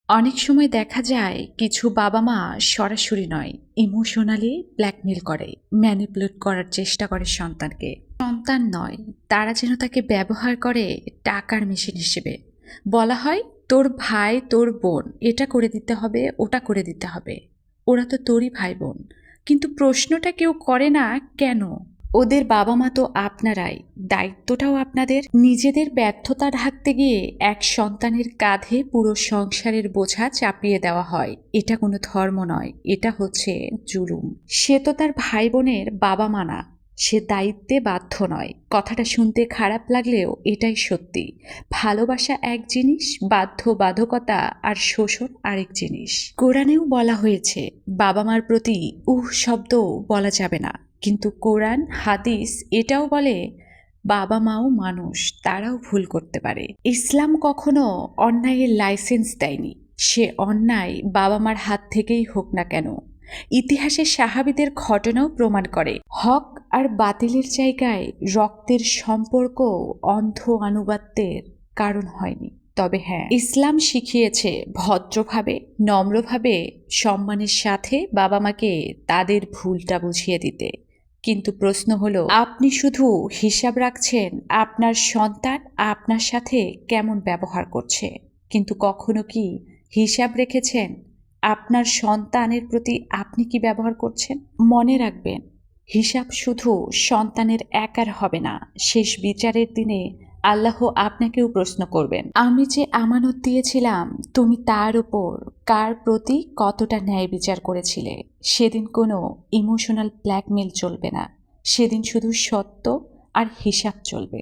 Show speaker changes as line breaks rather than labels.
অনেক সময় দেখা যায় কিছু বাবা মা সরাসরি নয়, ইমোশনালি ব্ল্যাকমেল করে, ম্যানিপুলেট করার চেষ্টা করে সন্তানকে। সন্তান নয়, তারা যেন তাকে ব্যবহার করে টাকার মেশিন হিসেবে। বলা হয়, তোর ভাই তোর বোন এটা করে দিতে হবে, ওটা করে দিতে হবে। ওরা তো তোরই ভাই বোন। কিন্তু প্রশ্নটা কেউ করে না, কেন? ওদের বাবা মা তো আপনারাই, দায়িত্বটাও আপনাদের। নিজেদের ব্যর্থতা ঢাকতে গিয়ে এক সন্তানের কাঁধে পুরো সংসারের বোঝা চাপিয়ে দেওয়া হয়। এটা কোনো ধর্ম নয়, এটা হচ্ছে জুলুম। সে তো তার ভাই বোনের বাবা মা না, সে দায়িত্বে বাধ্য নয়। কথাটা শুনতে খারাপ লাগলেও এটাই সত্যি। ভালোবাসা এক জিনিস, বাধ্যবাধকতা আর শোষণ আরেক জিনিস। কোরআনেও বলা হয়েছে বাবা মার প্রতি শব্দ বলা যাবে না, কিন্তু কোরআন হাদিস এটাও বলে বাবা মাও মানুষ, তারাও ভুল করতে পারে। ইসলাম কখনো অন্যায়ের লাইসেন্স দেয়নি, সে অন্যায় বাবা মার হাত থেকেই হোক না কেন। ইতিহাসের সাহাবীদের ঘটনাও প্রমাণ করে হক আর বাতিলের জায়গায় রক্তের সম্পর্ক অন্ধ আনুগত্যের কারণ হয়নি। তবে হ্যাঁ, ইসলাম শিখিয়েছে ভদ্রভাবে, নম্রভাবে, সম্মানের সাথে বাবা মাকে তাদের ভুলটা বুঝিয়ে দিতে। কিন্তু প্রশ্ন হলো, আপনি শুধু হিসাব রাখছেন আপনার সন্তান আপনার সাথে কেমন ব্যবহার করছে, কিন্তু কখনো কি হিসাব রেখেছেন আপনার সন্তানের প্রতি আপনি কি ব্যবহার করছেন? মনে রাখবেন, হিসাব শুধু সন্তানের একার হবে না, শেষ বিচারের দিনে আল্লাহ আপনাকেও প্রশ্ন করবেন। আমি যে আমানত দিয়েছিলাম, তুমি তার উপর কার প্রতি কতটা ন্যায় বিচার করেছিলে। সেদিন কোনো ইমোশনাল ব্ল্যাকমেল চলবে না, সেদিন শুধু সত্য আর হিসাব চলবে।